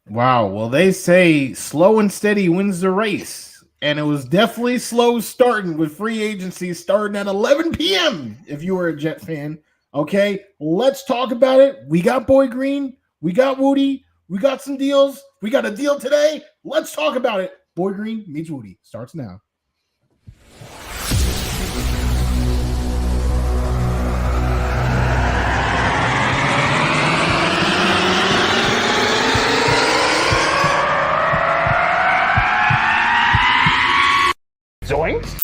Wow. Well, they say slow and steady wins the race. And it was definitely slow starting with free agency starting at 11 p.m. if you were a Jet fan. Okay, let's talk about it. We got Boy Green. We got Wudi. We got some deals. We got a deal today. Let's talk about it. Boy Green meets Wudi starts now. Zoinks!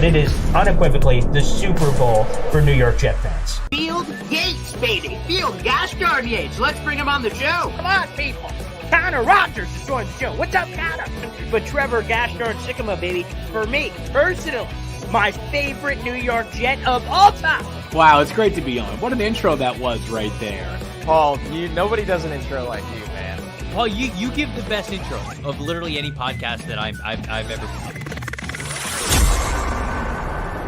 It is unequivocally the Super Bowl for New York Jet fans. Field Yates, baby. Field Gosh darn Yates. Let's bring him on the show. Come on, people. Connor Rogers is joining the show. What's up, Connor? But Trevor gosh darn Sycamore, baby, for me, personally, my favorite New York Jet of all time. Wow, it's great to be on. What an intro that was right there. Paul, nobody does an intro like you, man. Paul, you give the best intro of literally any podcast that I've ever been.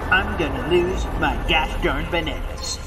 I'm gonna lose my gosh darn bananas.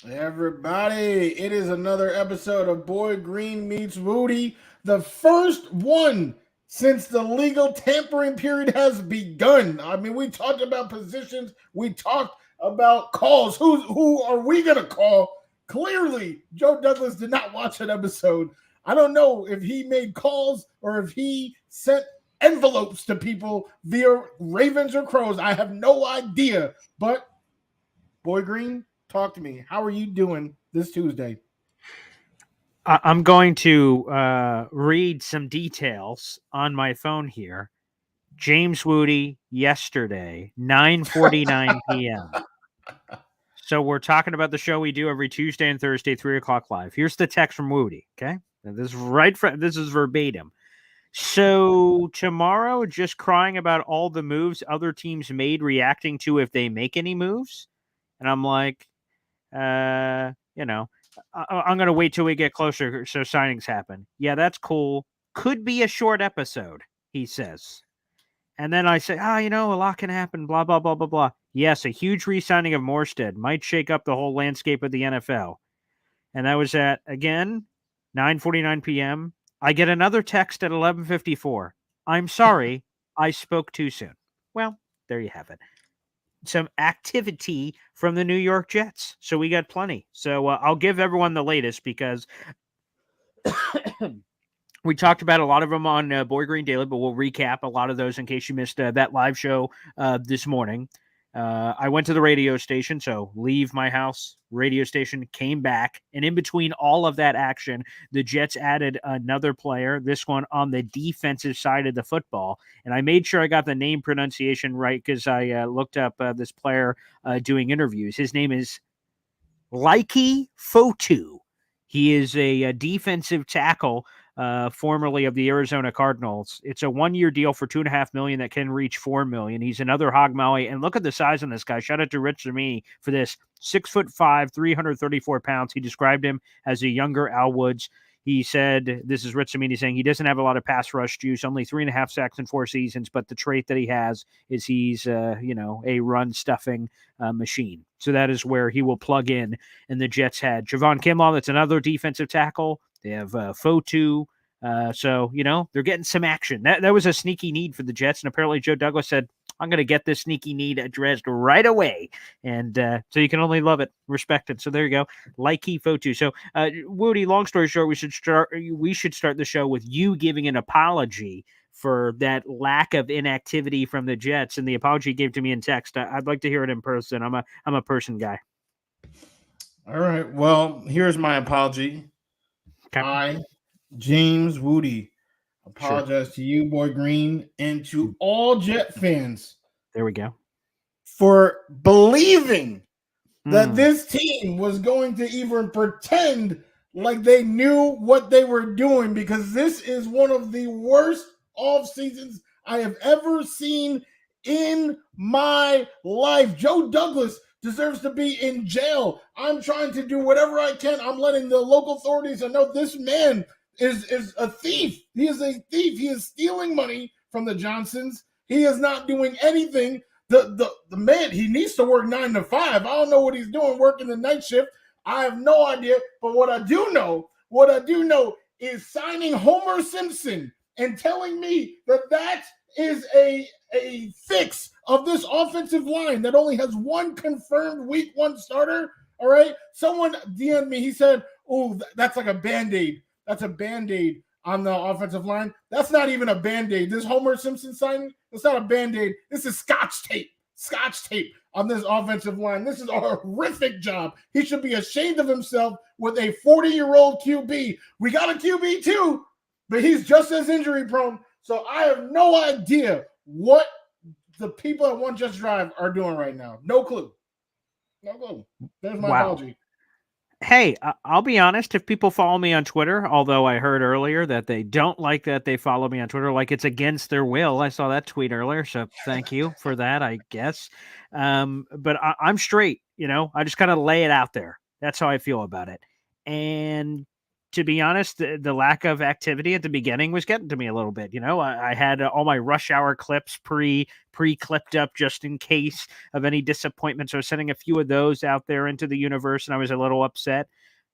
Everybody, it is another episode of Boy Green Meets Wudi, the first one since the legal tampering period has begun. I mean, we talked about positions, we talked about calls. Who are we gonna call? Clearly, Joe Douglas did not watch that episode. I don't know if he made calls or if he sent envelopes to people via Ravens or Crows. I have no idea. But Boy Green, talk to me. How are you doing this Tuesday? I'm going to read some details on my phone here. James Wudi yesterday, 9:49 p.m. So we're talking about the show we do every Tuesday and Thursday, 3 o'clock live. Here's the text from Wudi. Okay, and this is verbatim. So tomorrow, just crying about all the moves other teams made, reacting to if they make any moves, and I'm like, I'm going to wait till we get closer so signings happen. Yeah, that's cool. Could be a short episode, he says. And then I say, a lot can happen, blah, blah, blah, blah, blah. Yes, a huge re-signing of Morstead might shake up the whole landscape of the NFL. And that was at, again, 9:49 p.m. I get another text at 11:54. I'm sorry, I spoke too soon. Well, there you have it. Some activity from the New York Jets. So we got plenty. So I'll give everyone the latest because we talked about a lot of them on Boy Green Daily, but we'll recap a lot of those in case you missed that live show this morning. I went to the radio station, so leave my house, radio station, came back, and in between all of that action, the Jets added another player, this one on the defensive side of the football, and I made sure I got the name pronunciation right because I looked up this player doing interviews. His name is Laiki Fotu. He is a defensive tackle, formerly of the Arizona Cardinals. It's a 1-year deal for $2.5 million that can reach $4 million. He's another hog molly, and look at the size on this guy. Shout out to Rich Zamini for this. 6'5", 334 pounds. He described him as a younger Al Woods. He said, this is Rich Zamini saying he doesn't have a lot of pass rush juice, only 3.5 sacks in 4 seasons, but the trait that he has is he's, a run-stuffing machine. So that is where he will plug in. And the Jets had Javon Kinlaw, that's another defensive tackle. They have Fotu. So, they're getting some action. That was a sneaky need for the Jets, and apparently Joe Douglas said, I'm going to get this sneaky need addressed right away. And so you can only love it, respect it. So there you go. Likey Fotu. So, Woody, long story short, we should start the show with you giving an apology for that lack of inactivity from the Jets, and the apology you gave to me in text. I'd like to hear it in person. I'm a person guy. All right. Well, here's my apology. Okay. I, James Wudi, apologize to you, Boy Green, and to all Jet fans. There we go. For believing that this team was going to even pretend like they knew what they were doing, because this is one of the worst off seasons I have ever seen in my life. Joe Douglas deserves to be in jail. I'm trying to do whatever I can. I'm letting the local authorities know this man is a thief. He is a thief. He is stealing money from the Johnsons. He is not doing anything The man, he needs to work 9 to 5. I don't know what he's doing working the night shift. I have no idea. But what I do know is signing Homer Simpson and telling me that is a fix of this offensive line that only has one confirmed week 1 starter. All right. Someone DM'd me. He said, "Oh, that's like a Band-Aid. That's a Band-Aid on the offensive line." That's not even a Band-Aid. This Homer Simpson signing, it's not a Band-Aid. This is Scotch tape. Scotch tape on this offensive line. This is a horrific job. He should be ashamed of himself with a 40-year-old QB. We got a QB too, but he's just as injury prone. So I have no idea what the people at One Just Drive are doing right now. No clue. No clue. There's my apology. Hey, I'll be honest. If people follow me on Twitter, although I heard earlier that they don't like that they follow me on Twitter, like it's against their will. I saw that tweet earlier, so thank you for that, I guess. But I'm straight, I just kind of lay it out there. That's how I feel about it. And to be honest, the lack of activity at the beginning was getting to me a little bit. I had all my rush hour clips pre-clipped up just in case of any disappointment. So I was sending a few of those out there into the universe, and I was a little upset.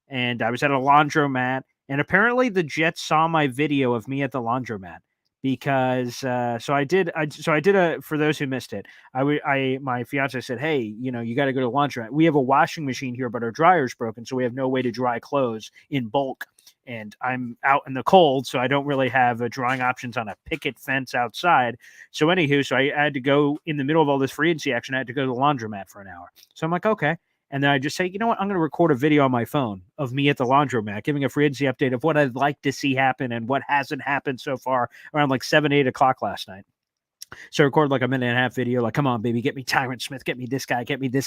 And I was at a laundromat, and apparently the Jets saw my video of me at the laundromat. Because for those who missed it, my fiance said, "Hey, you got to go to the laundromat. We have a washing machine here, but our dryer's broken, so we have no way to dry clothes in bulk. And I'm out in the cold, so I don't really have drying options on a picket fence outside. So I had to go in the middle of all this free agency action. I had to go to the laundromat for an hour. So I'm like, okay." And then I just say, you know what? I'm going to record a video on my phone of me at the laundromat, giving a free agency update of what I'd like to see happen and what hasn't happened so far around like 7, 8 o'clock last night. So I recorded like a 1.5-minute video, like, come on, baby, get me Tyron Smith, get me this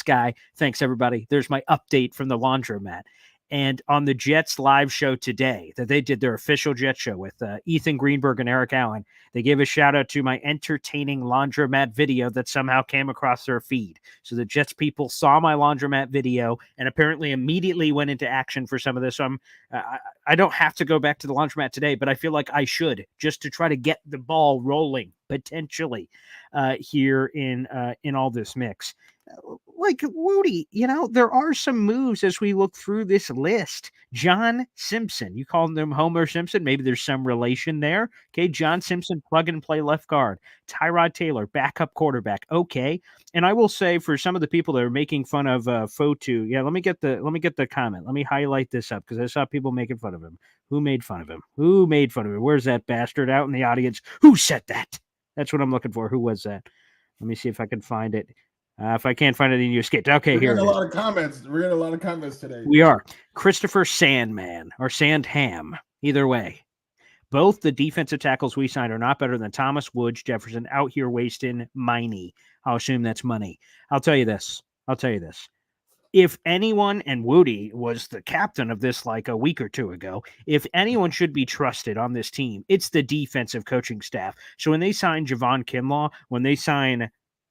guy. Thanks, everybody. There's my update from the laundromat. And on the Jets live show today that they did their official Jets show with Ethan Greenberg and Eric Allen, they gave a shout out to my entertaining laundromat video that somehow came across their feed. So the Jets people saw my laundromat video and apparently immediately went into action for some of this. So I don't have to go back to the laundromat today, but I feel like I should, just to try to get the ball rolling potentially here in all this mix. Like Wudi, there are some moves as we look through this list. John Simpson, you call him Homer Simpson. Maybe there's some relation there. Okay, John Simpson, plug and play left guard. Tyrod Taylor, backup quarterback. Okay, and I will say for some of the people that are making fun of Fotu, let me get the comment. Let me highlight this up because I saw people making fun of him. Who made fun of him? Where's that bastard out in the audience? Who said that? That's what I'm looking for. Who was that? Let me see if I can find it. If I can't find it, then you escaped. Okay, here. We're getting a lot of comments. We're getting a lot of comments today. We are. Christopher Sandman or Sandham. Either way. Both the defensive tackles we signed are not better than Thomas, Woods, Jefferson, out here wasting money. I'll assume that's money. I'll tell you this. If anyone, and Wudi was the captain of this like a week or two ago, if anyone should be trusted on this team, it's the defensive coaching staff. So when they sign Javon Kinlaw, when they sign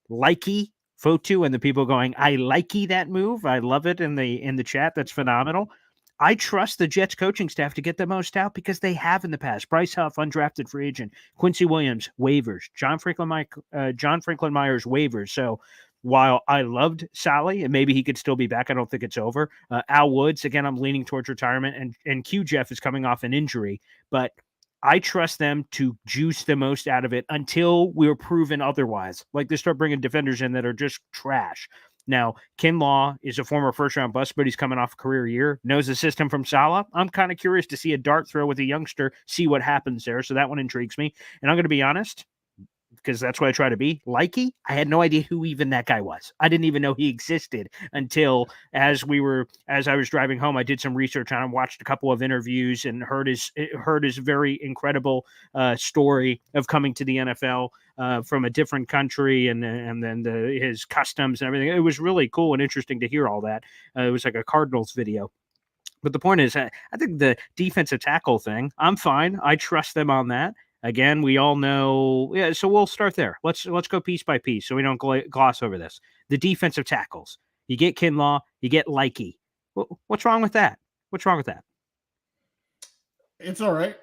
Likey, Fotu, and the people going, I likey that move. I love it in the chat. That's phenomenal. I trust the Jets coaching staff to get the most out because they have in the past. Bryce Huff, undrafted free agent. Quincy Williams, waivers. John Franklin Myers, waivers. So while I loved Sally, and maybe he could still be back, I don't think it's over. Al Woods, again, I'm leaning towards retirement, and Q Jeff is coming off an injury, but I trust them to juice the most out of it until we're proven otherwise. Like they start bringing defenders in that are just trash. Now, Kinlaw is a former first-round bust, but he's coming off a career year, knows the system from Salah. I'm kind of curious to see a dart throw with a youngster, see what happens there. So that one intrigues me. And I'm going to be honest, because that's what I try to be. Likey, I had no idea who even that guy was. I didn't even know he existed until as I was driving home, I did some research on him, watched a couple of interviews, and heard his very incredible story of coming to the NFL from a different country, and then his customs and everything. It was really cool and interesting to hear all that. It was like a Cardinals video. But the point is, I think the defensive tackle thing, I'm fine. I trust them on that. Again, we all know, so we'll start there. Let's go piece by piece so we don't gloss over this. The defensive tackles. You get Kinlaw, you get Likey. What's wrong with that? It's all right.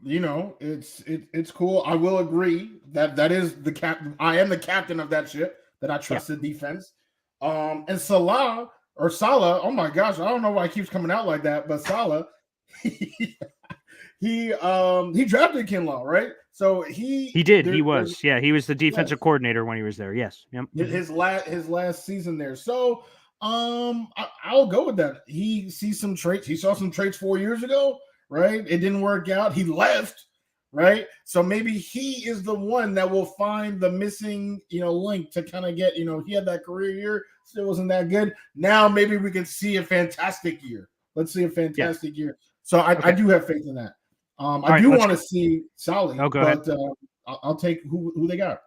It's cool. I will agree that is the cap. I am the captain of that ship. That I trust the defense. And Salah. Oh my gosh, I don't know why it keeps coming out like that, but Salah, he drafted Kinlaw, right? So he did. He was the defensive coordinator when he was there. Yes. Yep. His last season there. So I'll go with that. He sees some traits. He saw some traits 4 years ago, right? It didn't work out. He left, right? So maybe he is the one that will find the missing, link to kind of get, he had that career year, still wasn't that good. Now maybe we can see a fantastic year. Let's see a fantastic year. So I do have faith in that. I do want to see Solly, but I'll take who they got.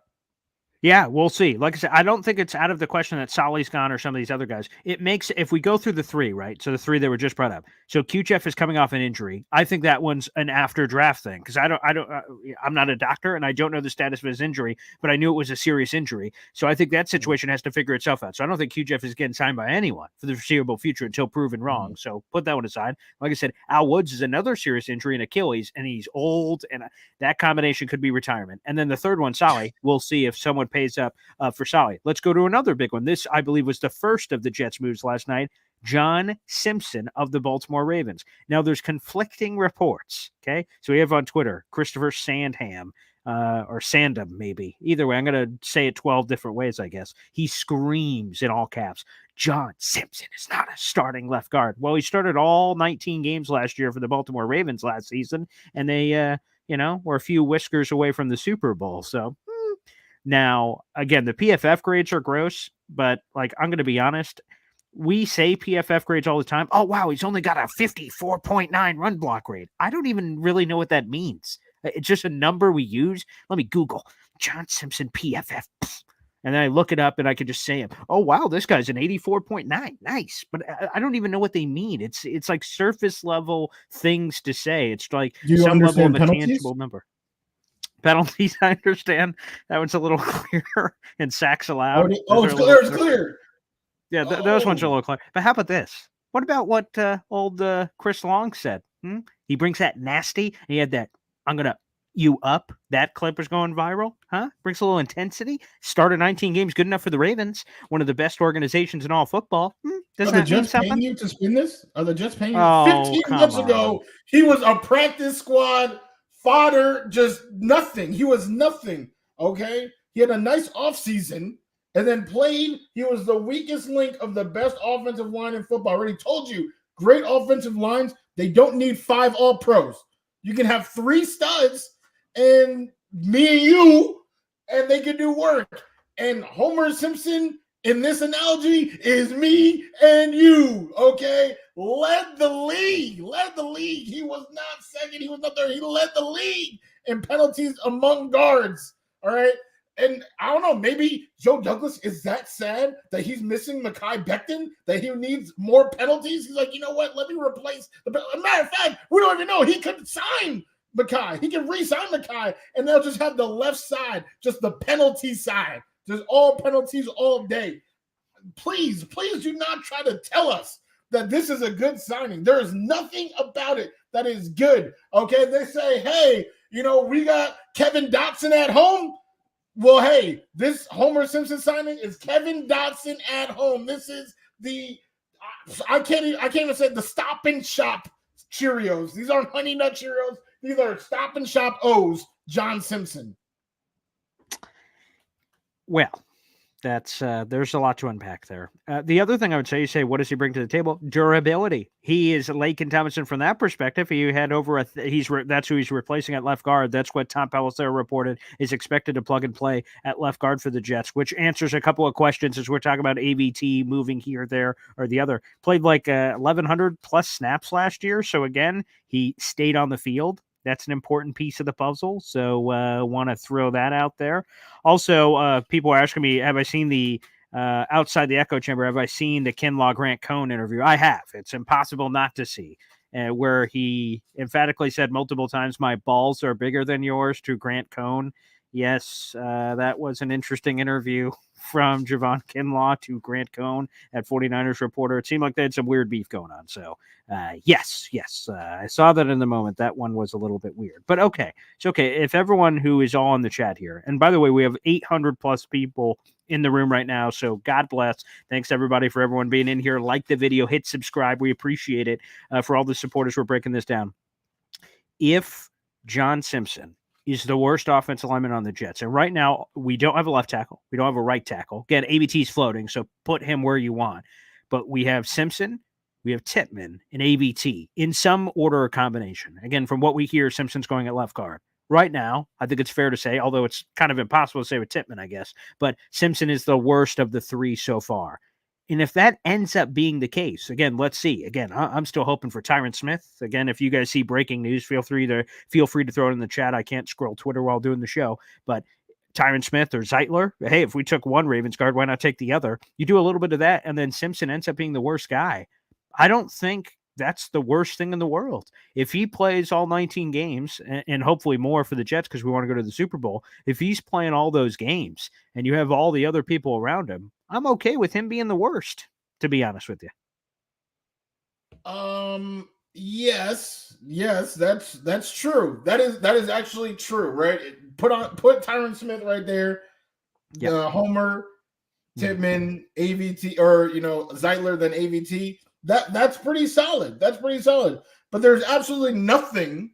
Yeah, we'll see. Like I said, I don't think it's out of the question that Solly's gone or some of these other guys. It makes, if we go through the three, right? So the three that were just brought up. So QJF is coming off an injury. I think that one's an after draft thing because I'm not a doctor and I don't know the status of his injury, but I knew it was a serious injury. So I think that situation has to figure itself out. So I don't think QJF is getting signed by anyone for the foreseeable future until proven wrong. Mm-hmm. So put that one aside. Like I said, Al Woods is another serious injury in Achilles and he's old and that combination could be retirement. And then the third one, Solly, we'll see if someone pays up for Solly. Let's go to another big one. This, I believe, was the first of the Jets moves last night. John Simpson of the Baltimore Ravens. Now, there's conflicting reports, okay? So we have on Twitter, Christopher Sandham, or Sandham, maybe. Either way, I'm going to say it 12 different ways, I guess. He screams in all caps, John Simpson is not a starting left guard. Well, he started all 19 games last year for the Baltimore Ravens last season, and they, were a few whiskers away from the Super Bowl, so... Now, again, the PFF grades are gross, but I'm going to be honest. We say PFF grades all the time. Oh, wow, he's only got a 54.9 run block grade. I don't even really know what that means. It's just a number we use. Let me Google John Simpson PFF. And then I look it up and I can just say him. Oh, wow, this guy's an 84.9. Nice. But I don't even know what they mean. It's like surface level things to say. It's like some level of a tangible number. Penalties, I understand. That one's a little clearer. And sacks allowed. It's clear. It's clear. Yeah, those ones are a little clear. But how about this? What about what old Chris Long said? He brings that nasty. And he had that, I'm going to you up. That clip was going viral. Huh? Brings a little intensity. Started 19 games. Good enough for the Ravens. One of the best organizations in all football. Does that mean something? Paying you to spin this? Are the Jets paying you? 15 months ago, he was a practice squad fodder, just nothing. He was nothing, okay? He had a nice offseason and then played. He was the weakest link of the best offensive line in football. I already told you, great offensive lines, they don't need 5 all-pros. You can have 3 studs and me and you, and they can do work. And Homer Simpson, in this analogy, is me and you, okay? Led the league. He was not second. He was not third. He led the league in penalties among guards, all right? And I don't know, maybe Joe Douglas is that sad that he's missing Mekhi Becton, that he needs more penalties. He's like, you know what? Let me replace the matter of fact, we don't even know. He could sign Mekhi. He can re-sign Mekhi, and they'll just have the left side, just the penalty side. Just all penalties all day. Please do not try to tell us that this is a good signing. There is nothing about it that is good. Okay, they say, hey, we got Kevin Dotson at home. Well, hey, this Homer Simpson signing is Kevin Dotson at home. This is the I can't even say the Stop and Shop Cheerios. These aren't Honey Nut Cheerios. These are Stop and Shop O's. John Simpson. Well, that's there's a lot to unpack there. The other thing I would say, you say, what does he bring to the table? Durability. He is Laken Tomlinson from that perspective. He had over that's who he's replacing at left guard. That's what Tom Pelissero reported is expected to plug and play at left guard for the Jets, which answers a couple of questions as we're talking about AVT moving here, there, or the other. Played 1,100 plus snaps last year. So again, he stayed on the field. That's an important piece of the puzzle. So want to throw that out there. Also, people are asking me, have I seen the outside the echo chamber? Have I seen the Kinlaw Grant Cohn interview? I have. It's impossible not to see. Where he emphatically said multiple times, my balls are bigger than yours to Grant Cohn. Yes, that was an interesting interview from Javon Kinlaw to Grant Cohn at 49ers Reporter. It seemed like they had some weird beef going on. So, yes, I saw that in the moment. That one was a little bit weird. But okay, it's okay. If everyone who is all in the chat here, and by the way, we have 800 plus people in the room right now. So God bless. Thanks everybody for everyone being in here. Like the video, hit subscribe. We appreciate it for all the supporters. We're breaking this down. If John Simpson is the worst offensive lineman on the Jets, and right now we don't have a left tackle, we don't have a right tackle. Again, ABT's floating, so put him where you want. But we have Simpson, we have Tippmann, and ABT in some order or combination. Again, from what we hear, Simpson's going at left guard. Right now, I think it's fair to say, although it's kind of impossible to say with Tippmann, I guess, but Simpson is the worst of the three so far. And if that ends up being the case, again, let's see. Again, I'm still hoping for Tyron Smith. Again, if you guys see breaking news, feel free to throw it in the chat. I can't scroll Twitter while doing the show, but Tyron Smith or Zeitler, hey, if we took one Ravens guard, why not take the other? You do a little bit of that, and then Simpson ends up being the worst guy. I don't think that's the worst thing in the world. If he plays all 19 games and hopefully more for the Jets because we want to go to the Super Bowl, if he's playing all those games and you have all the other people around him, I'm okay with him being the worst, to be honest with you. Yes, that's true. That is actually true, right? Put Tyron Smith right there. Yep. Homer, Tippmann, AVT, or Zeitler, then AVT. That's pretty solid. That's pretty solid. But there's absolutely nothing,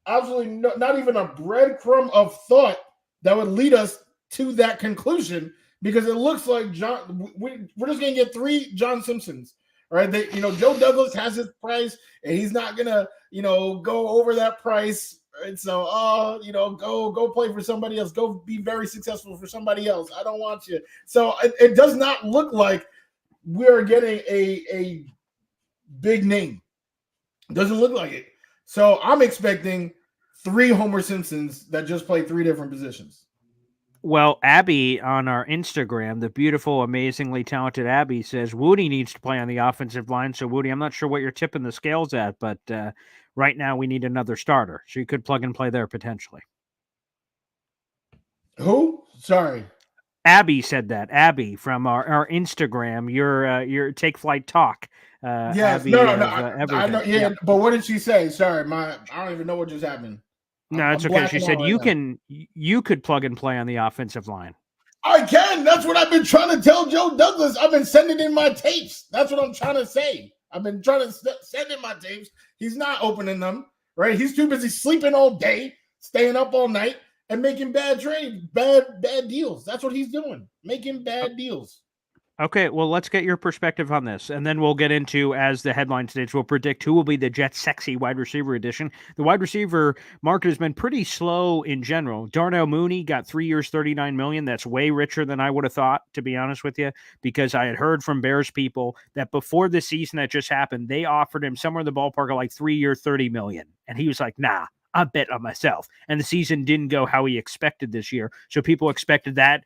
not even a breadcrumb of thought that would lead us to that conclusion, because it looks like we're just gonna get 3 John Simpsons, right? Joe Douglas has his price, and he's not gonna go over that price. Right? So go play for somebody else. Go be very successful for somebody else. I don't want you. So it does not look like we're getting a big name. Doesn't look like it. So I'm expecting 3 Homer Simpsons that just play 3 different positions. Well, Abby on our Instagram, the beautiful, amazingly talented Abby, says Wudi needs to play on the offensive line. So, Wudi, I'm not sure what you're tipping the scales at, but right now we need another starter. So you could plug and play there potentially. Who? Sorry. Abby said that. Abby from our Instagram, your Take Flight Talk. Yes, Abby no. I know, yeah, but what did she say? Sorry, I don't even know what just happened. No, it's okay. She said you could plug and play on the offensive line. I can. That's what I've been trying to tell Joe Douglas. I've been sending in my tapes. That's what I'm trying to say. I've been trying to send in my tapes. He's not opening them, right? He's too busy sleeping all day, staying up all night, and making bad deals. That's what he's doing, making bad deals. Okay, well, let's get your perspective on this, and then we'll get into, as the headline states, we'll predict who will be the Jets' sexy wide receiver edition. The wide receiver market has been pretty slow in general. Darnell Mooney got 3 years, $39 million. That's way richer than I would have thought, to be honest with you, because I had heard from Bears people that before the season that just happened, they offered him somewhere in the ballpark of like 3 years, $30 million, and he was like, nah. I bet on myself. And the season didn't go how he expected this year. So people expected that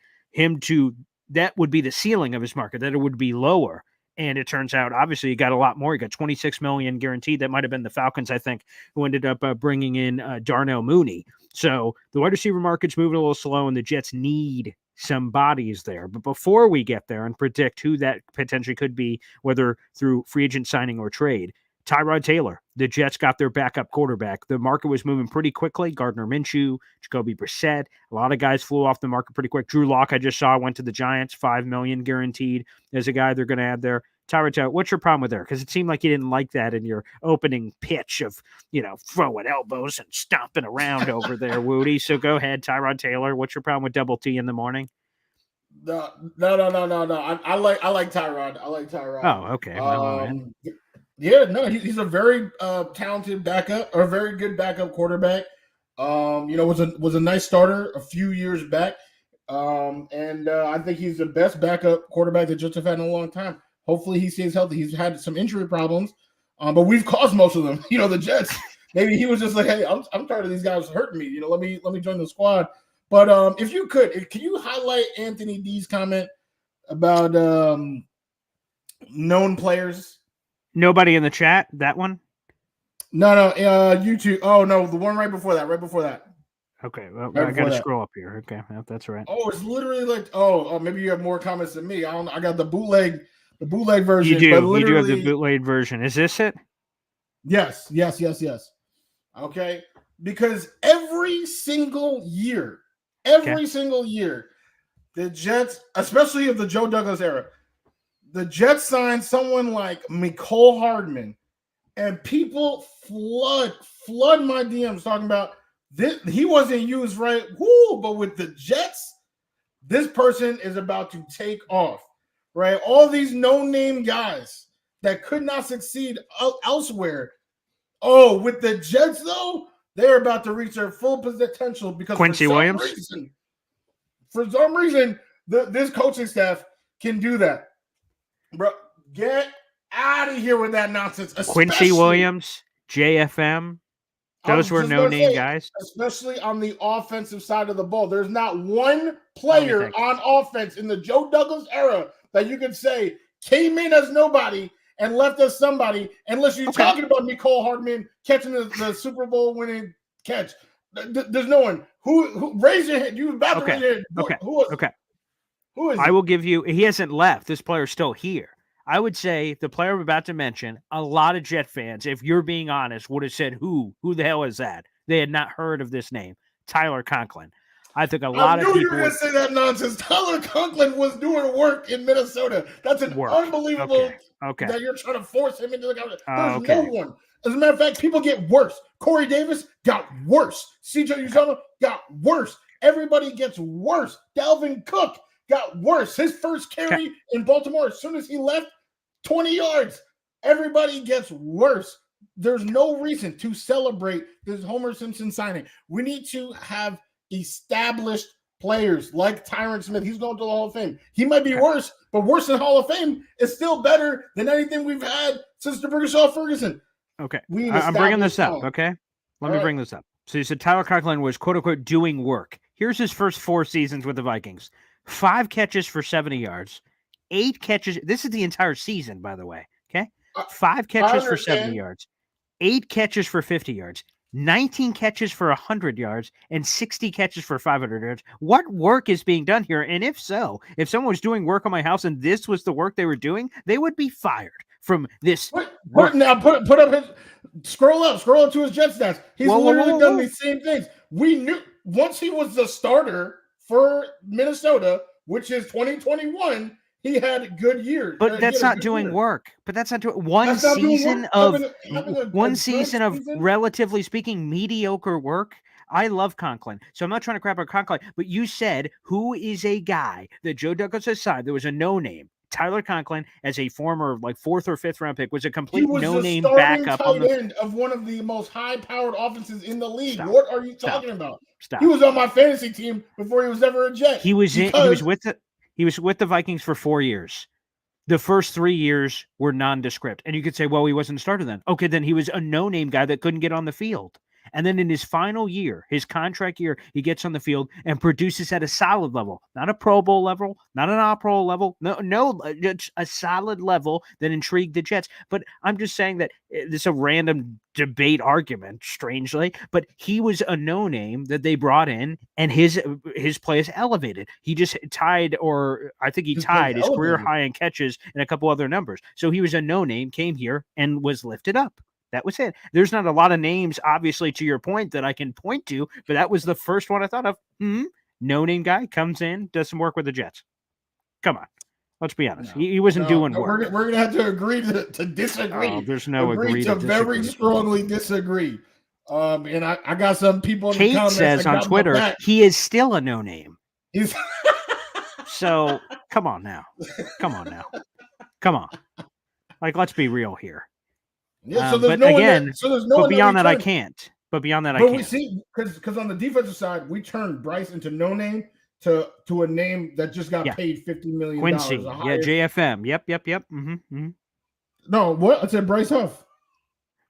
would be the ceiling of his market, that it would be lower. And it turns out, obviously, he got a lot more. He got $26 million guaranteed. That might have been the Falcons, I think, who ended up bringing in Darnell Mooney. So the wide receiver market's moving a little slow, and the Jets need some bodies there. But before we get there and predict who that potentially could be, whether through free agent signing or trade, Tyrod Taylor, the Jets got their backup quarterback. The market was moving pretty quickly. Gardner Minshew, Jacoby Brissett, a lot of guys flew off the market pretty quick. Drew Lock, I just saw, went to the Giants, $5 million guaranteed as a guy they're going to add there. Tyrod Taylor, what's your problem with there? Because it seemed like you didn't like that in your opening pitch of, throwing elbows and stomping around over there, Wudi. So go ahead, Tyrod Taylor. What's your problem with double T in the morning? No. I like Tyrod. I like Tyrod. Oh, okay. Yeah, no, he's a very talented backup, or a very good backup quarterback. Was a nice starter a few years back. And I think he's the best backup quarterback the Jets have had in a long time. Hopefully he stays healthy. He's had some injury problems, but we've caused most of them. The Jets. Maybe he was just like, hey, I'm tired of these guys hurting me. Let me join the squad. But if you could, can you highlight Anthony D's comment about known players? Nobody in the chat, that one? No, YouTube. Oh, no, the one right before that. Okay, well, Right I got before to that. scroll up here. Okay, yep, that's right. Oh, it's literally like maybe you have more comments than me. I don't. I got the bootleg version. You do. But You do have the literally, bootleg version. Is this it? yes. Okay, because every single year, the Jets, especially of the Joe Douglas era, the Jets signed someone like Mecole Hardman, and people flood my DMs talking about this. He wasn't used right. Woo, but with the Jets, this person is about to take off. Right, all these no-name guys that could not succeed elsewhere. Oh, with the Jets though, they're about to reach their full potential because Quincy Williams. For some reason, this coaching staff can do that. Bro, get out of here with that nonsense. Quincy Williams, JFM. Those were no-name guys. Especially on the offensive side of the ball. There's not one player on offense in the Joe Douglas era that you could say came in as nobody and left as somebody, unless you're talking about Mecole Hardman catching the Super Bowl winning catch. There's no one. Who raise your hand? You about to raise your hand. Who is I will give you, he hasn't left. This player's still here. I would say the player I'm about to mention, a lot of Jet fans, if you're being honest, would have said, who the hell is that? They had not heard of this name. Tyler Conklin. I think a lot of people. You were going to say that nonsense. Tyler Conklin was doing work in Minnesota. That's an unbelievable that you're trying to force him into the government. There's no one. As a matter of fact, people get worse. Corey Davis got worse. CJ Uzomah got worse. Everybody gets worse. Dalvin Cook got worse. His first carry in Baltimore, as soon as he left, 20 yards. Everybody gets worse. There's no reason to celebrate this Homer Simpson signing. We need to have established players like Tyron Smith. He's going to the Hall of Fame. He might be worse, but worse than Hall of Fame is still better than anything we've had since DeBergeshaw Ferguson. Okay. I'm bringing this up, okay? Let me bring this up. So you said Tyler Conklin was, quote-unquote, doing work. Here's his first 4 seasons with the Vikings. 5 catches for 70 yards. 8 catches. This is the entire season, by the way, okay? 5 catches for 70 yards. 8 catches for 50 yards. 19 catches for 100 yards and 60 catches for 500 yards. What work is being done here? And if so, if someone was doing work on my house and this was the work they were doing, they would be fired from this. Put up his scroll up to his Jet stats. He's literally done these same things. We knew once he was the starter for Minnesota, which is 2021. He had good years. But that's not doing work. But that's not doing one season of relatively speaking mediocre work. I love Conklin. So I'm not trying to crap on Conklin, but you said who is a guy that Joe Douglas has signed? There was a no-name. Tyler Conklin, as a former 4th or 5th round pick, was a complete no-name backup on the end of one of the most high-powered offenses in the league. Stop. What are you talking about? Stop. He was on my fantasy team before he was ever a Jet. He was with the Vikings for 4 years. The first 3 years were nondescript. And you could say, well, he wasn't a starter then. Okay, then he was a no-name guy that couldn't get on the field. And then in his final year, his contract year, he gets on the field and produces at a solid level, not a Pro Bowl level, not an All-Pro level, no, just a solid level that intrigued the Jets. But I'm just saying that this is a random debate argument, strangely, but he was a no-name that they brought in, and his play is elevated. He just tied his career high in catches and a couple other numbers. So he was a no-name, came here, and was lifted up. That was it. There's not a lot of names, obviously, to your point, that I can point to, but that was the first one I thought of. No-name guy comes in, does some work with the Jets. Come on. Let's be honest. He wasn't doing work. We're going to have to agree to disagree. Oh, there's no agree to very strongly disagree. And I got some people in Kate the comments says on Twitter, he is still a no-name. So, come on now. Come on. Let's be real here. Yeah, so there's no but beyond that, I can't. But we see because on the defensive side, we turned Bryce into no name to a name that just got paid $50 million. Quincy, JFM. Yep. Mm-hmm. No, what I said, Bryce Huff.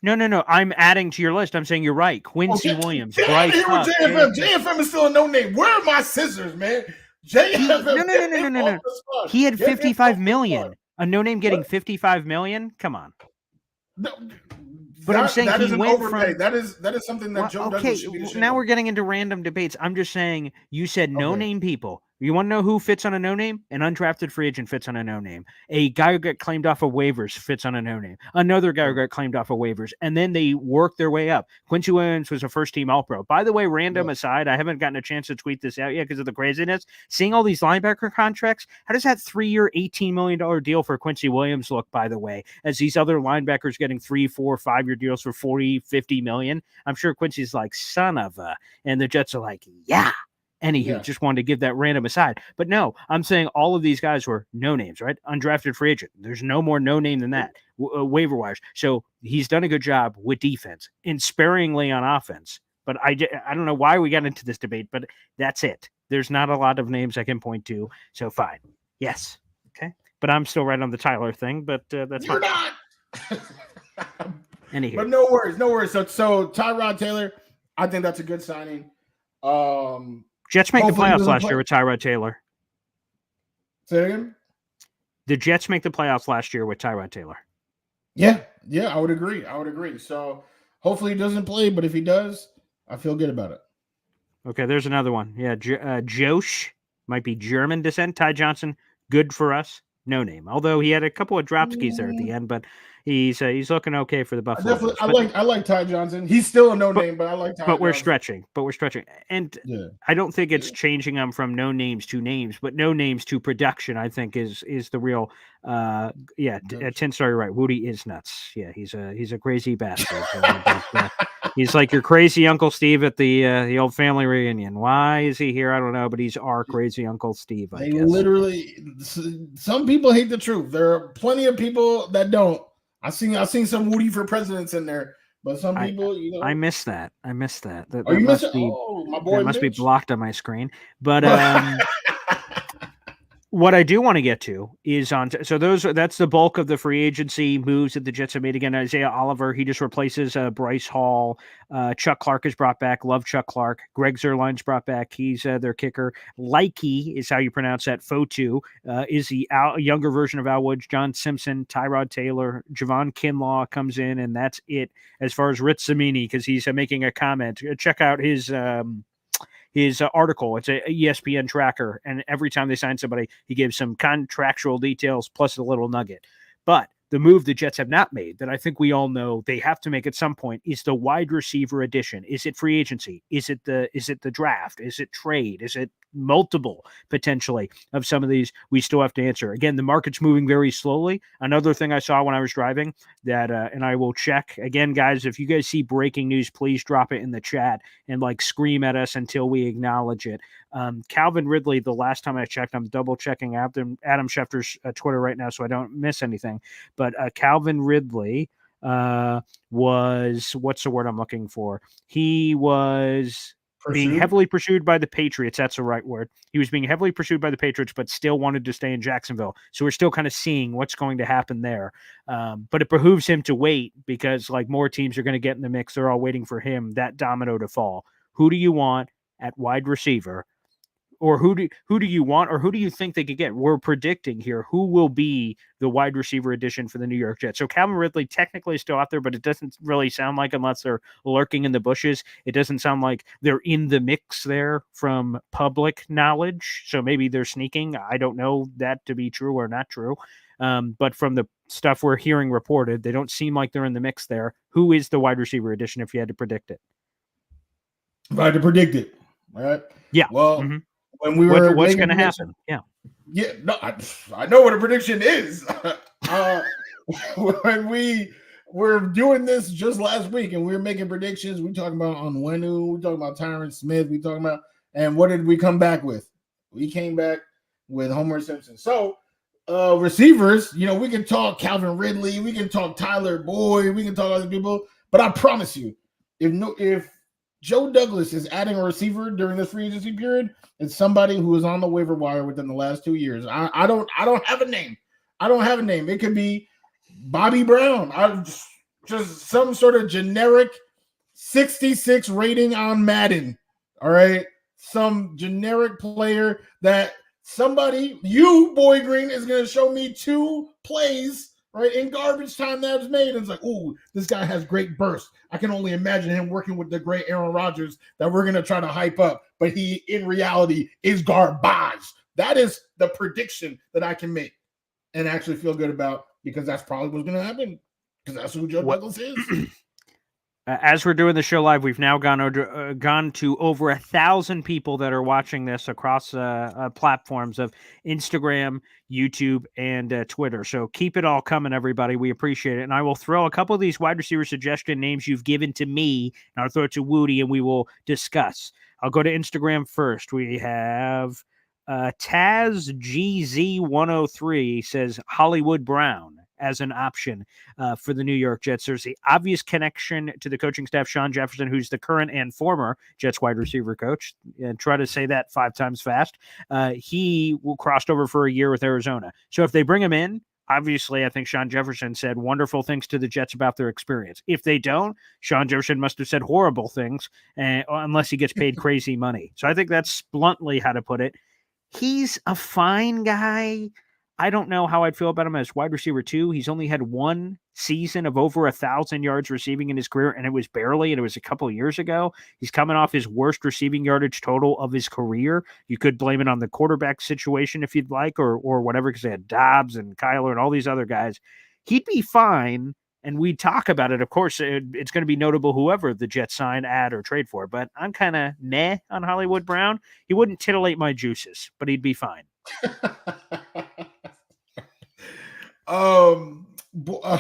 No. I'm adding to your list. I'm saying you're right. Quincy Williams, Bryce Huff. JFM is still a no name. Where are my scissors, man? JFM. No. He had $55 million. A no name getting $55 million. Come on. No, But I'm saying that he is an went overpay. from. That is something that Joe Douglas should be ashamed Now of. we're getting into random debates. I'm just saying you said Okay. no-name people. You want to know who fits on a no-name? An undrafted free agent fits on a no-name. A guy who got claimed off of waivers fits on a no-name. Another guy who got claimed off of waivers. And then they work their way up. Quincy Williams was a first-team All-Pro. By the way, random aside, I haven't gotten a chance to tweet this out yet because of the craziness. Seeing all these linebacker contracts, how does that 3-year, $18 million deal for Quincy Williams look, by the way, as these other linebackers getting 3, 4, 5-year deals for 40, 50 million? I'm sure Quincy's like, son of a, and the Jets are like, yeah. Anywho, just wanted to give that random aside. But no, I'm saying all of these guys were no names, right? Undrafted free agent. There's no more no name than that. Waiver wires. So he's done a good job with defense and sparingly on offense. But I don't know why we got into this debate, but that's it. There's not a lot of names I can point to. So fine. Yes. Okay. But I'm still right on the Tyler thing, but that's You're fine. not. Anywho. But no worries. So Tyrod Taylor, I think that's a good signing. Jets make the hopefully playoffs last year with Tyrod Taylor. Say it again? The Jets make the playoffs last year with Tyrod Taylor. Yeah, I would agree. So hopefully he doesn't play, but if he does, I feel good about it. Okay, there's another one. Yeah, Josh might be German descent. Ty Johnson, good for us. No name. Although he had a couple of drop skis there at the end, but he's looking okay for the Buffalo Bills. I like Ty Johnson. He's still a no name, but I like Ty. But we're stretching. And I don't think it's changing them from no names to names, but no names to production. I think is the real. Tin Star, you're right. Wudi is nuts. Yeah, he's a crazy bastard. He's like your crazy Uncle Steve at the old family reunion. Why is he here? I don't know, but he's our crazy Uncle Steve. I guess. Literally, some people hate the truth. There are plenty of people that don't. I seen some Wudi for presidents in there, but some people, I miss that. You miss it? My boy, that must be blocked on my screen. But what I do want to get to is that's the bulk of the free agency moves that the Jets have made. Again, Isaiah Oliver, he just replaces Bryce Hall. Chuck Clark is brought back. Love Chuck Clark. Greg Zuerlein's brought back. He's their kicker. Likey is how you pronounce that. Fotu is the younger version of Al Woods. John Simpson, Tyrod Taylor, Javon Kinlaw comes in, and that's it as far as Rich Zamini, because he's making a comment. Check out his article. It's a ESPN tracker, and every time they sign somebody, he gives some contractual details plus a little nugget. But the move the Jets have not made that I think we all know they have to make at some point is the wide receiver addition. Is it free agency? Is it the draft? Is it trade? Is it multiple potentially of some of these? We still have to answer. Again, the market's moving very slowly. Another thing I saw when I was driving that, and I will check again, guys, if you guys see breaking news, please drop it in the chat and scream at us until we acknowledge it. Calvin Ridley, the last time I checked, I'm double checking Adam Schefter's Twitter right now so I don't miss anything. But Calvin Ridley was, what's the word I'm looking for? He was being heavily pursued by the Patriots. That's the right word. He was being heavily pursued by the Patriots, but still wanted to stay in Jacksonville. So we're still kind of seeing what's going to happen there. But it behooves him to wait because more teams are going to get in the mix. They're all waiting for him, that domino to fall. Who do you want at wide receiver? Or who do you want, or who do you think they could get? We're predicting here who will be the wide receiver addition for the New York Jets. So Calvin Ridley technically is still out there, but it doesn't really sound like, unless they're lurking in the bushes, it doesn't sound like they're in the mix there from public knowledge. So maybe they're sneaking. I don't know that to be true or not true. But from the stuff we're hearing reported, they don't seem like they're in the mix there. Who is the wide receiver addition if you had to predict it? If I had to predict it, all right? Yeah. Well, when we were what's going to happen? Yeah. No, I know what a prediction is. When we were doing this just last week and we were making predictions, we talking about Onwenu, we talking about Tyron Smith, we talking about, and what did we come back with? We came back with Homer Simpson. So receivers, we can talk Calvin Ridley, we can talk Tyler Boyd, we can talk other people, but I promise you, if Joe Douglas is adding a receiver during this free agency period, it's somebody who is on the waiver wire within the last 2 years. I don't have a name. It could be Bobby Brown. Just some sort of generic 66 rating on Madden. All right. Some generic player that somebody, you, Boy Green, is going to show me 2 plays, right? In garbage time that was made, it's like, ooh, this guy has great burst. I can only imagine him working with the great Aaron Rodgers that we're gonna try to hype up, but he in reality is garbage. That is the prediction that I can make and actually feel good about, because that's probably what's gonna happen, because that's who Joe Douglas is. As we're doing the show live, we've now gone to over 1,000 people that are watching this across platforms of Instagram, YouTube, and Twitter. So keep it all coming, everybody. We appreciate it. And I will throw a couple of these wide receiver suggestion names you've given to me, and I'll throw it to Wudi, and we will discuss. I'll go to Instagram first. We have Taz GZ103 says Hollywood Brown as an option for the New York Jets. There's the obvious connection to the coaching staff, Sean Jefferson, who's the current and former Jets wide receiver coach. And try to say that 5 times fast. He will crossed over for a year with Arizona. So if they bring him in, obviously, I think Sean Jefferson said wonderful things to the Jets about their experience. If they don't, Sean Jefferson must have said horrible things, unless he gets paid crazy money. So I think that's bluntly how to put it. He's a fine guy. I don't know how I'd feel about him as wide receiver 2. He's only had one season of over 1,000 yards receiving in his career, and it was barely, and it was a couple of years ago. He's coming off his worst receiving yardage total of his career. You could blame it on the quarterback situation if you'd like, or whatever, because they had Dobbs and Kyler and all these other guys. He'd be fine, and we'd talk about it. Of course, it's going to be notable whoever the Jets sign, add, or trade for, but I'm kind of meh on Hollywood Brown. He wouldn't titillate my juices, but he'd be fine.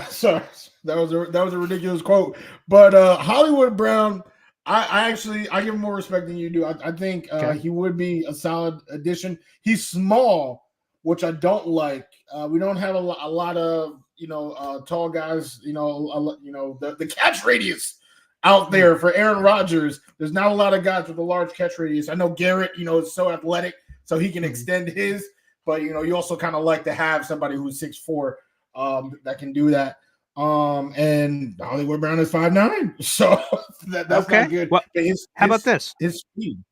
Sorry, that was a ridiculous quote, but Hollywood Brown, I give him more respect than you do. I think he would be a solid addition. He's small, which I don't like. We don't have a lot of tall guys. The catch radius out there for Aaron Rodgers. There's not a lot of guys with a large catch radius. I know Garrett, is so athletic, so he can extend his. But, you also kind of like to have somebody who's 6'4", that can do that. And Hollywood Brown is 5'9", so that's okay. Not good. Well, how about this? His speed.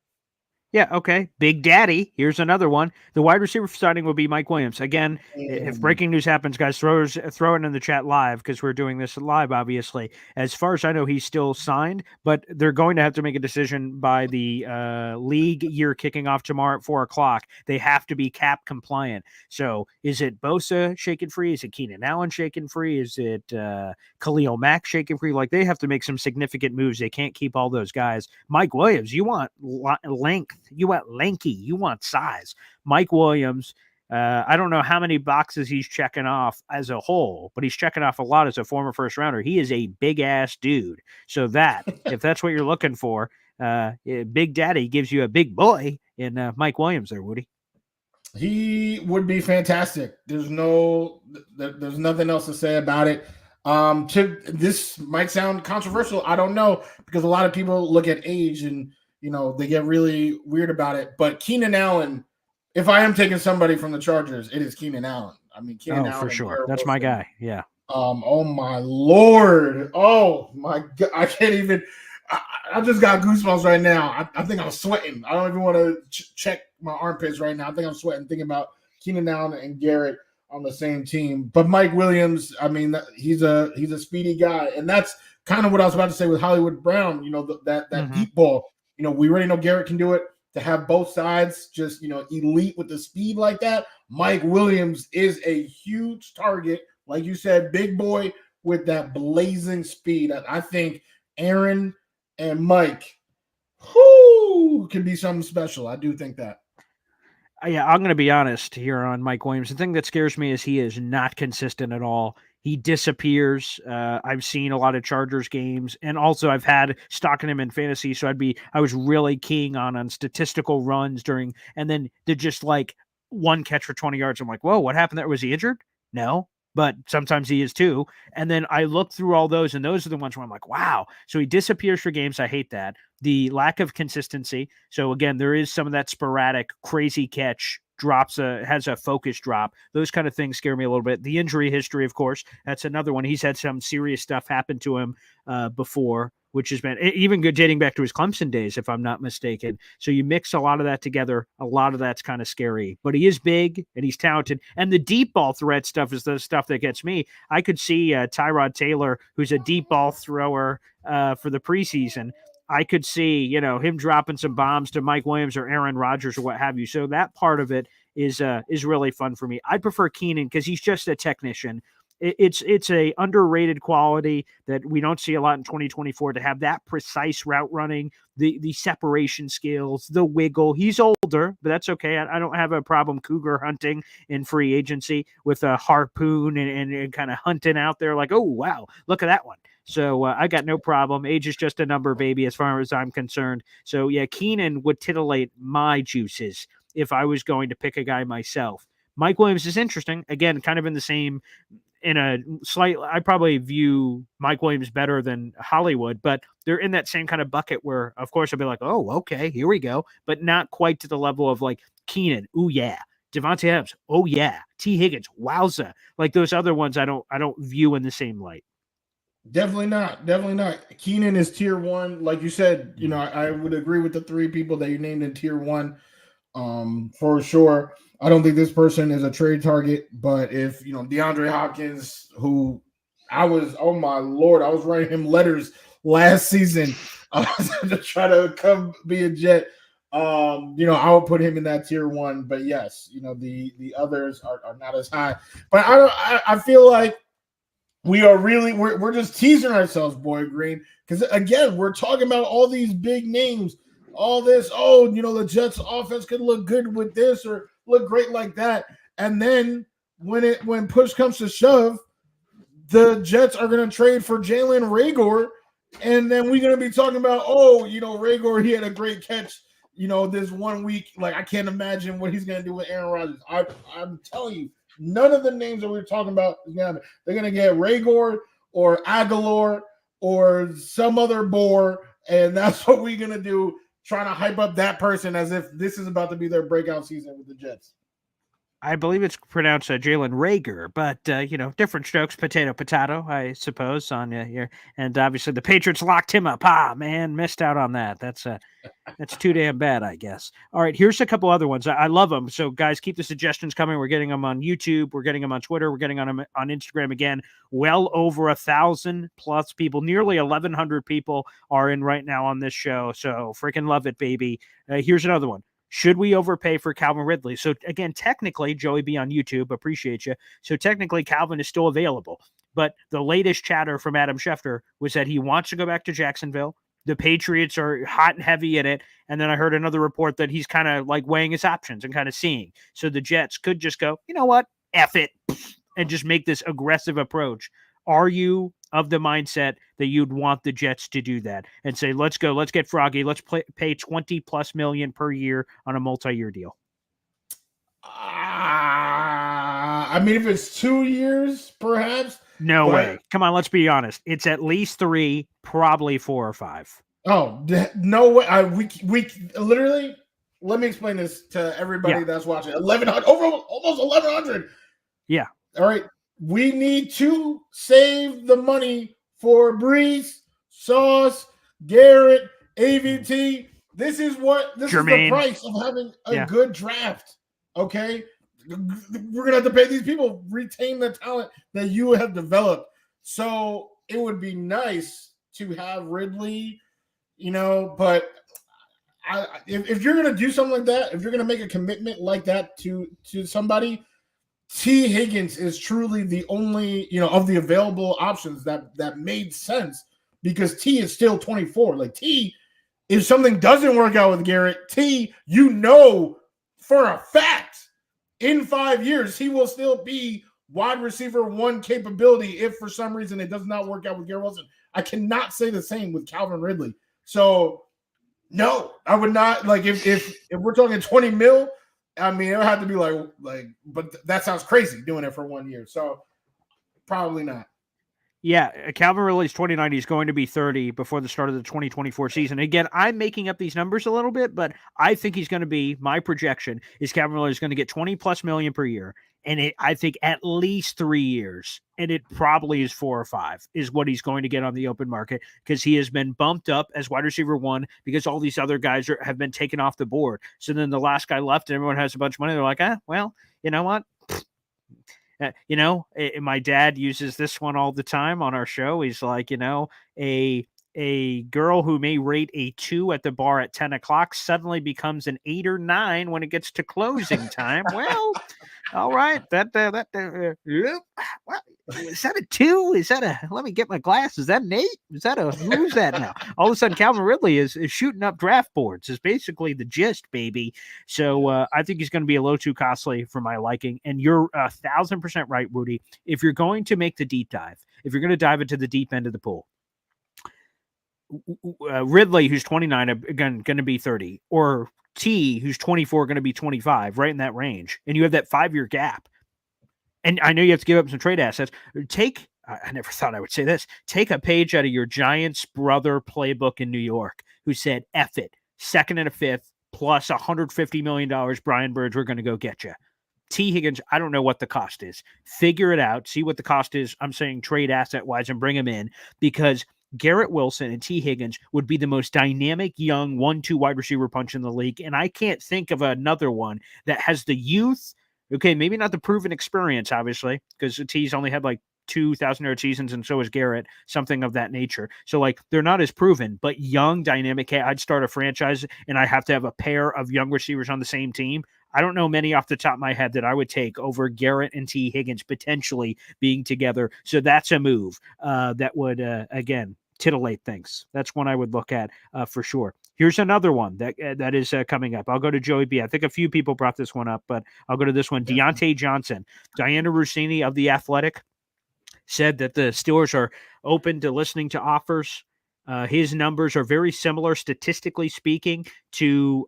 Yeah, okay. Big Daddy. Here's another one. The wide receiver signing will be Mike Williams. Again, if breaking news happens, guys, throw it in the chat live, because we're doing this live, obviously. As far as I know, he's still signed, but they're going to have to make a decision by the league year kicking off tomorrow at 4:00. They have to be cap compliant. So is it Bosa shaken free? Is it Keenan Allen shaken free? Is it Khalil Mack shaken free? Like, they have to make some significant moves. They can't keep all those guys. Mike Williams, you want length. You want lanky. You want size. Mike Williams, I don't know how many boxes he's checking off as a whole, but he's checking off a lot as a former first rounder. He is a big-ass dude. So if that's what you're looking for, Big Daddy gives you a big boy in Mike Williams there, Woody. He would be fantastic. There's nothing else to say about it. This might sound controversial. I don't know, because a lot of people look at age and they get really weird about it. But Keenan Allen, if I am taking somebody from the Chargers, it is Keenan Allen. I mean, Keenan Allen for sure. That's my guy. Yeah. Oh my Lord. Oh my God. I can't even. I just got goosebumps right now. I think I'm sweating. I don't even want to check my armpits right now. I think I'm sweating thinking about Keenan Allen and Garrett on the same team. But Mike Williams, I mean, he's a speedy guy, and that's kind of what I was about to say with Hollywood Brown. That deep ball. We already know Garrett can do it. To have both sides just, elite with the speed like that, Mike Williams is a huge target. Like you said, big boy with that blazing speed. I think Aaron and Mike, can be something special. I do think that. Yeah, I'm going to be honest here on Mike Williams. The thing that scares me is he is not consistent at all. He disappears. I've seen a lot of Chargers games, and also I've had stocking him in fantasy. So I was really keying on statistical runs and then they're just like one catch for 20 yards. I'm like, whoa, what happened there? Was he injured? No, but sometimes he is too. And then I look through all those, and those are the ones where I'm like, wow. So he disappears for games. I hate that. The lack of consistency. So again, there is some of that sporadic crazy catch, has a focus drop. Those kind of things scare me a little bit. The injury history, of course, that's another one. He's had some serious stuff happen to him before, which has been even good dating back to his Clemson days, if I'm not mistaken. So you mix a lot of that together. A lot of that's kind of scary, but he is big and he's talented. And the deep ball threat stuff is the stuff that gets me. I could see Tyrod Taylor, who's a deep ball thrower for the preseason. I could see, him dropping some bombs to Mike Williams or Aaron Rodgers or what have you. So that part of it is really fun for me. I prefer Keenan because he's just a technician. It's a underrated quality that we don't see a lot in 2024 to have that precise route running, the separation skills, the wiggle. He's older, but that's okay. I don't have a problem cougar hunting in free agency with a harpoon and kind of hunting out there like, oh, wow, look at that one. So I got no problem. Age is just a number, baby, as far as I'm concerned. So, yeah, Keenan would titillate my juices if I was going to pick a guy myself. Mike Williams is interesting. Again, kind of in the same, I probably view Mike Williams better than Hollywood, but they're in that same kind of bucket where, of course, I'll be like, oh, okay, here we go. But not quite to the level of like Keenan. Ooh, yeah. Devontae Adams. Oh, yeah. T. Higgins. Wowza. Like those other ones I don't view in the same light. Definitely not. Keenan is tier 1. Like you said, I would agree with the 3 people that you named in tier 1 for sure. I don't think this person is a trade target, but if, DeAndre Hopkins, who oh my Lord, I was writing him letters last season to try to come be a Jet. I would put him in that tier 1, but yes, the others are not as high, but I feel like we're just teasing ourselves, Boy Green, because again, we're talking about all these big names, all this. Oh, the Jets offense could look good with this or look great like that, and then when push comes to shove, the Jets are going to trade for Jalen Reagor, and then we're going to be talking about, Reagor, he had a great catch, this 1 week. Like I can't imagine what he's going to do with Aaron Rodgers. I'm telling you. None of the names that we're talking about is going to happen. They're going to get Reagor or Aguilar or some other boar, and that's what we're going to do, trying to hype up that person as if this is about to be their breakout season with the Jets. I believe it's pronounced Jalen Reagor, but different strokes, potato, I suppose, on here. And obviously the Patriots locked him up. Man, missed out on that. That's too damn bad, I guess. All right, here's a couple other ones. I love them. So guys, keep the suggestions coming. We're getting them on YouTube. We're getting them on Twitter. We're getting them on Instagram again. Well over 1,000 plus people, nearly 1,100 people are in right now on this show. So freaking love it, baby. Here's another one. Should we overpay for Calvin Ridley? So again, technically, Joey B on YouTube, appreciate you. So technically, Calvin is still available. But the latest chatter from Adam Schefter was that he wants to go back to Jacksonville. The Patriots are hot and heavy in it. And then I heard another report that he's kind of like weighing his options and kind of seeing. So the Jets could just go, you know what? F it. And just make this aggressive approach. Are you of the mindset that you'd want the Jets to do that and say, let's go, let's get froggy, let's pay 20+ million per year on a multi-year deal? I mean, if it's 2 years, perhaps. No way. Come on, let's be honest. It's at least 3, probably 4 or 5. Oh, no way. We literally, let me explain this to everybody that's watching. 1,100, almost 1,100. Yeah. All right. We need to save the money for Brees, Sauce, Garrett, AVT. This is the price of having a good draft. Okay. We're going to have to pay these people, retain the talent that you have developed. So it would be nice to have Ridley, but if you're going to do something like that, if you're going to make a commitment like that to somebody, T. Higgins is truly the only, of the available options that made sense, because T is still 24. Like T, if something doesn't work out with Garrett, T, for a fact, in 5 years, he will still be wide receiver 1 capability if for some reason it does not work out with Garrett Wilson. I cannot say the same with Calvin Ridley. So, no, I would not. Like, if we're talking 20 mil, I mean, it would have to be like, but that sounds crazy doing it for 1 year. So, probably not. Yeah, Calvin Ridley's 29. He's going to be 30 before the start of the 2024 season. Again, I'm making up these numbers a little bit, but I think he's going to be, my projection is Calvin Ridley is going to get 20 plus million per year. And I think at least 3 years, and it probably is 4 or 5, is what he's going to get on the open market because he has been bumped up as wide receiver 1 because all these other guys have been taken off the board. So then the last guy left and everyone has a bunch of money. They're like, well, you know what? My dad uses this one all the time on our show. He's like, a girl who may rate a 2 at the bar at 10 o'clock suddenly becomes an 8 or 9 when it gets to closing time. Well, all right. What, is that a 2? Is that a, let me get my glass. Is that an 8? Is that a, who's that now? All of a sudden, Calvin Ridley is shooting up draft boards is basically the gist, baby. So I think he's going to be a little too costly for my liking. And you're 1,000% right, Wudi. If you're going to make the deep dive, if you're going to dive into the deep end of the pool, Ridley, who's 29, again, going to be 30, or T, who's 24, going to be 25, right in that range. And you have that 5-year gap. And I know you have to give up some trade assets. I never thought I would say this, take a page out of your Giants brother playbook in New York, who said, F it, 2nd and a 5th, plus $150 million, Brian Burge, we're going to go get you. T. Higgins, I don't know what the cost is. Figure it out. See what the cost is. I'm saying trade asset-wise and bring him in because Garrett Wilson and T. Higgins would be the most dynamic young 1-2 wide receiver punch in the league. And I can't think of another one that has the youth. Okay, maybe not the proven experience, obviously, because T's only had like 2,000-yard seasons, and so is Garrett, something of that nature. So, like, they're not as proven, but young, dynamic. Hey, I'd start a franchise, and I have to have a pair of young receivers on the same team. I don't know many off the top of my head that I would take over Garrett and T. Higgins potentially being together. So that's a move that would, again, titillate things. That's one I would look at for sure. Here's another one that is coming up. I'll go to Joey B. I think a few people brought this one up, but I'll go to this one. Deontay Johnson. Diana Rossini of The Athletic said that the Steelers are open to listening to offers. His numbers are very similar, statistically speaking, to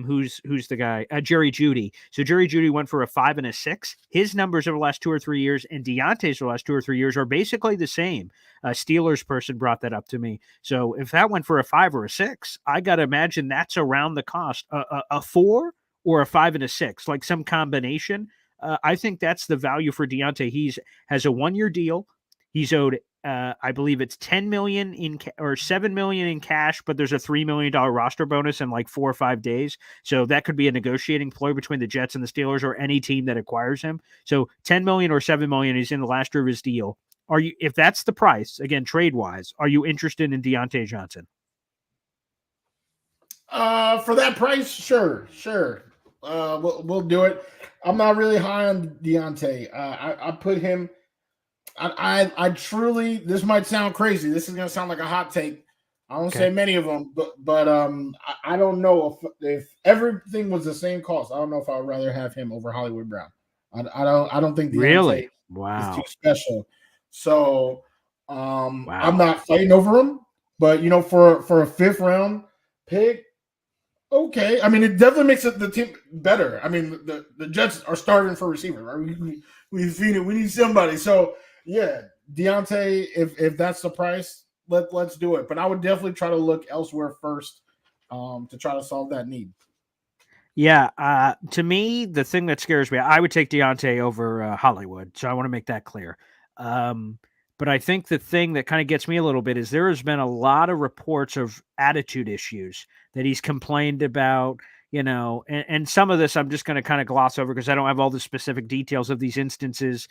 who's the guy? Jerry Jeudy. So Jerry Jeudy went for a 5 and a 6. His numbers over the last 2 or 3 years, and Deontay's over the last 2 or 3 years are basically the same. A Steelers person brought that up to me. So if that went for a 5 or a 6, I got to imagine that's around the cost. A 4 or a 5 and a 6, like some combination. I think that's the value for Deontay. He has a 1-year deal. He's owed I believe it's $10 million or $7 million in cash, but there's a $3 million roster bonus in like 4 or 5 days. So that could be a negotiating ploy between the Jets and the Steelers or any team that acquires him. So $10 million or $7 million is in the last year of his deal. If that's the price, again, trade wise, are you interested in Deontay Johnson? For that price, sure. We'll do it. I'm not really high on Deontay. I put him. I truly, this might sound crazy. This is going to sound like a hot take. I don't say many of them, but I don't know if everything was the same cost. I don't know if I would rather have him over Hollywood Brown. I don't think Deontay really is too special. So wow. I'm not fighting over him, but for a 5th round pick, okay. I mean, it definitely makes the team better. I mean, the Jets are starving for receiver, right? We need somebody. So yeah, Deontay, if that's the price, let's do it. But I would definitely try to look elsewhere first to try to solve that need. Yeah, to me, the thing that scares me, I would take Deontay over Hollywood. So I want to make that clear. But I think the thing that kind of gets me a little bit is there has been a lot of reports of attitude issues that he's complained about, and some of this I'm just going to kind of gloss over because I don't have all the specific details of these instances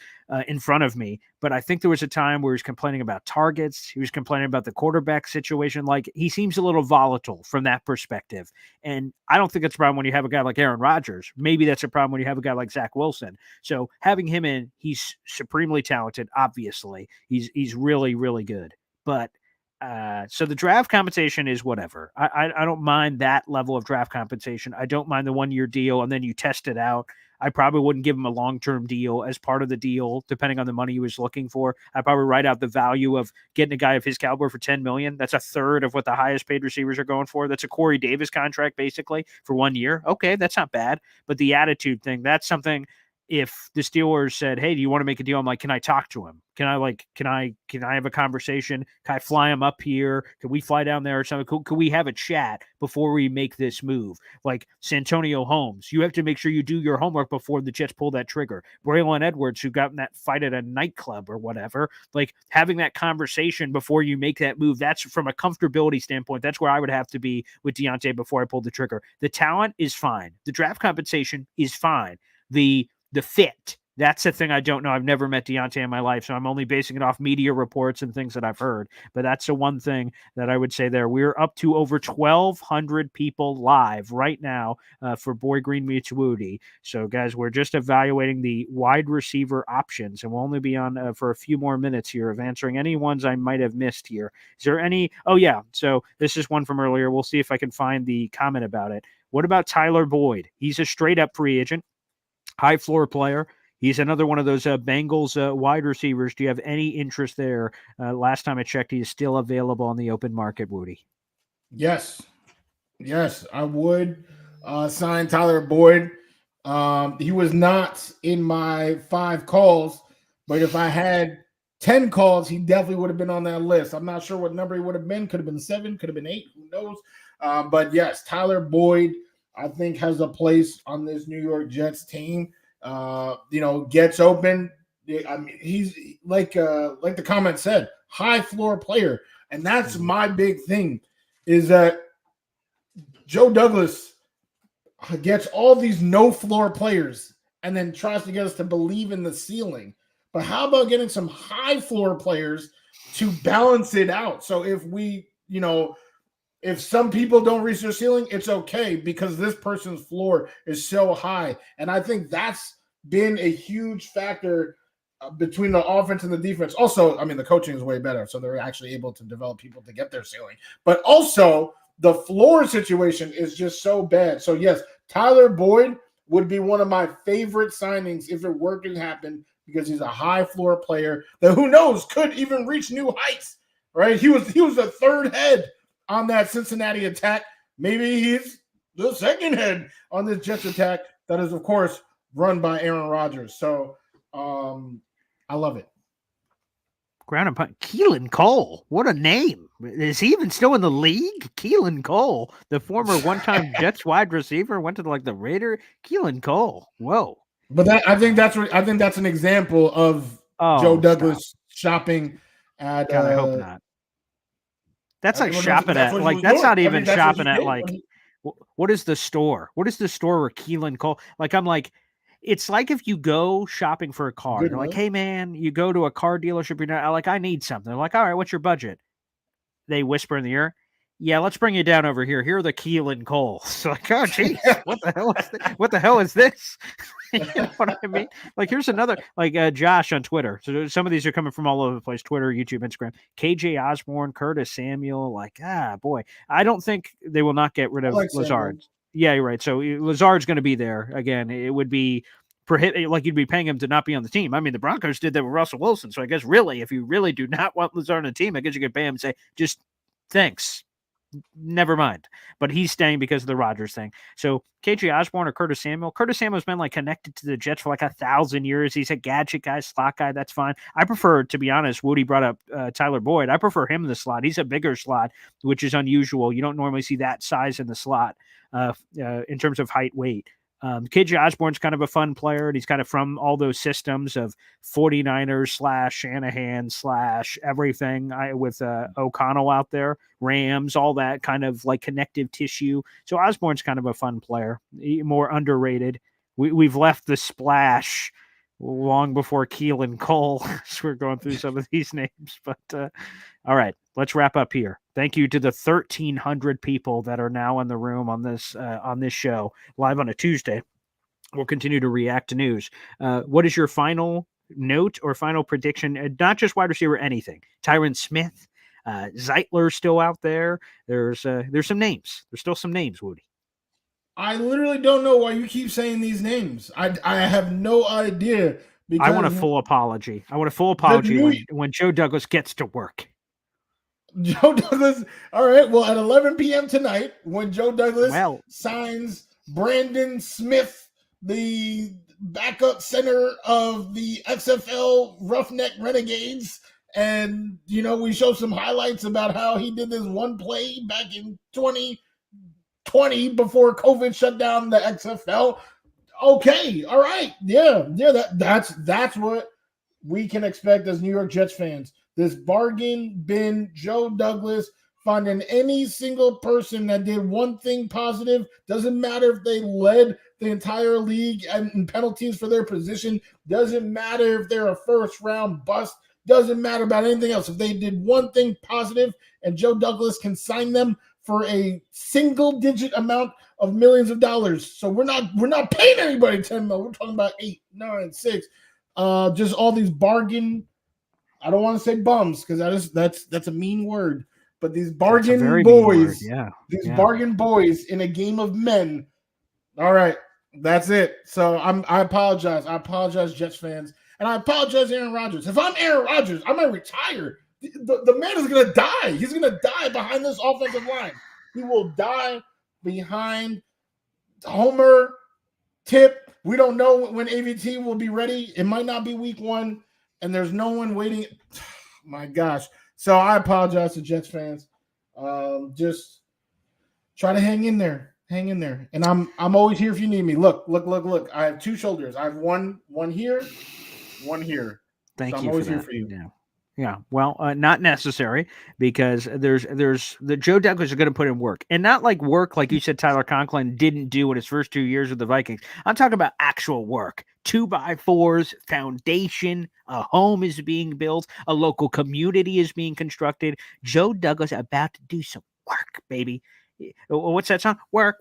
in front of me. But I think there was a time where he was complaining about targets. He was complaining about the quarterback situation. Like, he seems a little volatile from that perspective. And I don't think that's a problem when you have a guy like Aaron Rodgers. Maybe that's a problem when you have a guy like Zach Wilson. So having him in, he's supremely talented, obviously. He's really, really good. But so the draft compensation is whatever. I don't mind that level of draft compensation. I don't mind the 1-year deal, and then you test it out. I probably wouldn't give him a long-term deal as part of the deal, depending on the money he was looking for. I'd probably write out the value of getting a guy of his caliber for $10 million. That's a third of what the highest paid receivers are going for. That's a Corey Davis contract, basically, for 1 year. Okay, that's not bad. But the attitude thing, that's something if the Steelers said, "Hey, do you want to make a deal?" I'm like, "Can I talk to him? Can I have a conversation? Can I fly him up here? Can we fly down there or something? Could we have a chat before we make this move?" Like Santonio Holmes, you have to make sure you do your homework before the Jets pull that trigger. Braylon Edwards, who got in that fight at a nightclub or whatever, like having that conversation before you make that move. That's from a comfortability standpoint. That's where I would have to be with Deontay before I pulled the trigger. The talent is fine. The draft compensation is fine. The fit, that's the thing I don't know. I've never met Deontay in my life, so I'm only basing it off media reports and things that I've heard. But that's the one thing that I would say there. We're up to over 1,200 people live right now for Boy Green Meets Wudi. So, guys, we're just evaluating the wide receiver options, and we'll only be on for a few more minutes here of answering any ones I might have missed here. Is there any? Oh, yeah. So this is one from earlier. We'll see if I can find the comment about it. What about Tyler Boyd? He's a straight-up free agent. High floor player. He's another one of those Bengals wide receivers. Do you have any interest there? Last time I checked, he is still available on the open market, Wudi. Yes, I would sign Tyler Boyd. He was not in my 5 calls, but if I had 10 calls, he definitely would have been on that list. I'm not sure what number he would have been. Could have been 7, could have been 8, who knows? But yes, Tyler Boyd, I think, has a place on this New York Jets team. Gets open. I mean, he's like the comment said, high floor player. And that's my big thing, is that Joe Douglas gets all these no floor players and then tries to get us to believe in the ceiling. But how about getting some high floor players to balance it out? So if we, if some people don't reach their ceiling, it's okay because this person's floor is so high. And I think that's been a huge factor between the offense and the defense. Also, I mean, the coaching is way better, so they're actually able to develop people to get their ceiling. But also, the floor situation is just so bad. So, yes, Tyler Boyd would be one of my favorite signings if it were to happen because he's a high floor player that, who knows, could even reach new heights, right? He was the third head on that Cincinnati attack. Maybe he's the second head on this Jets attack that is, of course, run by Aaron Rodgers. So I love it. Ground and punt. Keelan Cole. What a name. Is he even still in the league? Keelan Cole, the former one-time Jets wide receiver, went to the Raider. Keelan Cole. Whoa. But I think that's an example of Joe Douglas shopping at God, I hope not. That's like shopping at that's not even shopping at what is the store? What is the store where Keelan Cole? I'm like, it's like if you go shopping for a car, you're like, hey man, you go to a car dealership, you're not like, I need something. They're like, all right, what's your budget? They whisper in the ear, yeah, let's bring you down over here. Here are the Keelan Coles. Like, oh geez, what the hell is this? You know what I mean? Like, here's another, Josh on Twitter. So some of these are coming from all over the place: Twitter, YouTube, Instagram. KJ Osborne, Curtis Samuel. Boy, I don't think they will not get rid of Lazard. Yeah, you're right. So Lazard's going to be there again. It would be you'd be paying him to not be on the team. I mean, the Broncos did that with Russell Wilson. So I guess really, if you really do not want Lazard on the team, I guess you could pay him and say, just thanks. Never mind. But he's staying because of the Rodgers thing. So KJ Osborne or Curtis Samuel. Curtis Samuel's been connected to the Jets for 1,000 years. He's a gadget guy, slot guy. That's fine. I prefer, to be honest, Woody brought up Tyler Boyd. I prefer him in the slot. He's a bigger slot, which is unusual. You don't normally see that size in the slot in terms of height, weight. KJ Osborne's kind of a fun player, and he's kind of from all those systems of 49ers / Shanahan / everything with O'Connell out there, Rams, all that kind of connective tissue. So Osborne's kind of a fun player, more underrated. We've left the splash long before Keelan Cole as we're going through some of these names. But all right, let's wrap up here. Thank you to the 1,300 people that are now in the room on this show live on a Tuesday. We'll continue to react to news. What is your final note or final prediction? Not just wide receiver, anything. Tyron Smith, Zeitler still out there. There's some names. There's still some names, Woody. I literally don't know why you keep saying these names. I have no idea. I want a full apology. I want a full apology when Joe Douglas gets to work. Joe Douglas. All right. Well, at 11 p.m. tonight, when Joe Douglas signs Brandon Smith, the backup center of the XFL Roughneck Renegades. And, we showed some highlights about how he did this one play back in 2020 before COVID shut down the XFL. Okay, all right. Yeah, that's what we can expect as New York Jets fans. This bargain bin Joe Douglas finding any single person that did one thing positive. Doesn't matter if they led the entire league in penalties for their position. Doesn't matter if they're a first-round bust. Doesn't matter about anything else. If they did one thing positive and Joe Douglas can sign them for a single-digit amount of millions of dollars. So we're not paying anybody $10 million. We're talking about 8, 9, 6. Just all these bargain. I don't want to say bums because that's a mean word. But these bargain boys, bargain boys in a game of men. All right, that's it. So I apologize. I apologize, Jets fans. And I apologize, Aaron Rodgers. If I'm Aaron Rodgers, I might retire. The man is going to die. He's going to die behind this offensive line. He will die behind Homer, Tip. We don't know when AVT will be ready. It might not be week 1, and there's no one waiting. My gosh. So I apologize to Jets fans. Just try to hang in there. Hang in there. And I'm always here if you need me. Look. I have 2 shoulders. I have one here, one here. Thank so you. I'm always for that. here for you. Yeah. Well, not necessary because there's the Joe Douglas is going to put in work, and not like work like you said Tyler Conklin didn't do in his first 2 years with the Vikings. I'm talking about actual work. 2x4s, foundation, a home is being built, a local community is being constructed. Joe Douglas about to do some work, baby. What's that song? Work.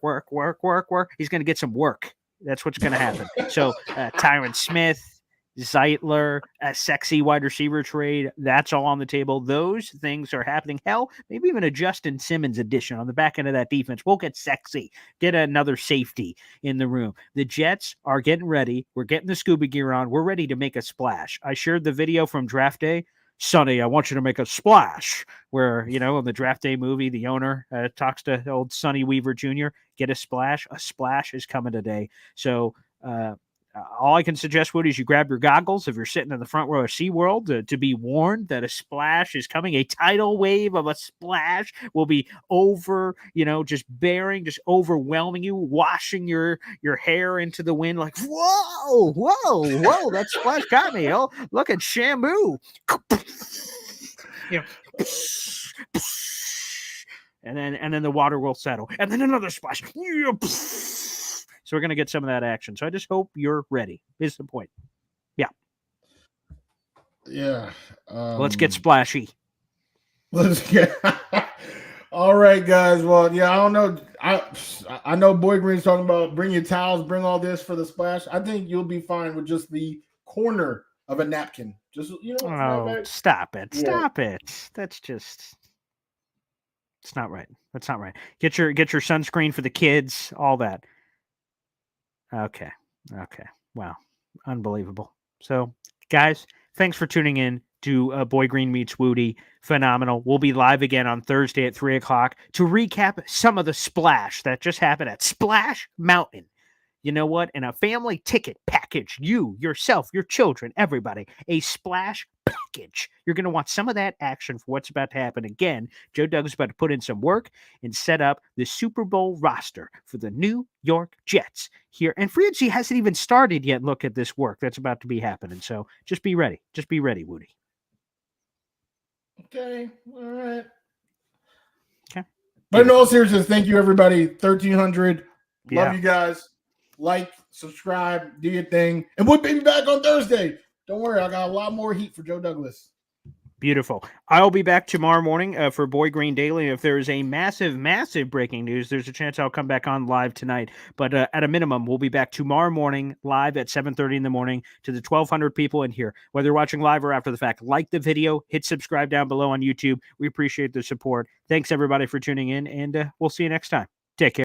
He's going to get some work. That's what's going to happen. So Tyron Smith, Zeitler, a sexy wide receiver trade, that's all on the table. Those things are happening. Hell, maybe even a Justin Simmons addition on the back end of that defense. We'll get sexy, get another safety in the room. The Jets are getting ready. We're getting the scuba gear on. We're ready to make a splash. I shared the video from draft day. Sonny, I want you to make a splash. Where, in the draft day movie, the owner talks to old Sonny Weaver Jr. Get a splash. A splash is coming today. So, all I can suggest, Woody, is you grab your goggles if you're sitting in the front row of SeaWorld to be warned that a splash is coming. A tidal wave of a splash will be over, just overwhelming you, washing your hair into the wind like, whoa, that splash got me. Oh, look at Shamu. And then the water will settle. And then another splash. So we're going to get some of that action. So I just hope you're ready, is the point. Yeah. Yeah. Let's get splashy. Let's get all right, guys. Well, yeah, I don't know. I know Boy Green's talking about bring your towels, bring all this for the splash. I think you'll be fine with just the corner of a napkin. Just stop it. Yeah. Stop it. That's just it's not right. That's not right. Get your sunscreen for the kids, all that. Okay. Wow. Unbelievable. So, guys, thanks for tuning in to Boy Green Meets Wudi. Phenomenal. We'll be live again on Thursday at 3:00 to recap some of the splash that just happened at Splash Mountain. You know what? In a family ticket package, you, yourself, your children, everybody, a splash package. You're going to want some of that action for what's about to happen. Again, Joe Douglas is about to put in some work and set up the Super Bowl roster for the New York Jets here. And free agency hasn't even started yet. Look at this work that's about to be happening. So just be ready. Just be ready, Woody. Okay. All right. Okay. But in all seriousness, thank you, everybody. 1,300. Yeah. Love you guys. Like, subscribe, do your thing. And we'll be back on Thursday. Don't worry, I got a lot more heat for Joe Douglas. Beautiful. I'll be back tomorrow morning for Boy Green Daily. If there is a massive breaking news, there's a chance I'll come back on live tonight. But at a minimum, we'll be back tomorrow morning live at 7:30 in the morning to the 1,200 people in here. Whether you're watching live or after the fact, like the video, hit subscribe down below on YouTube. We appreciate the support. Thanks, everybody, for tuning in, and we'll see you next time. Take care.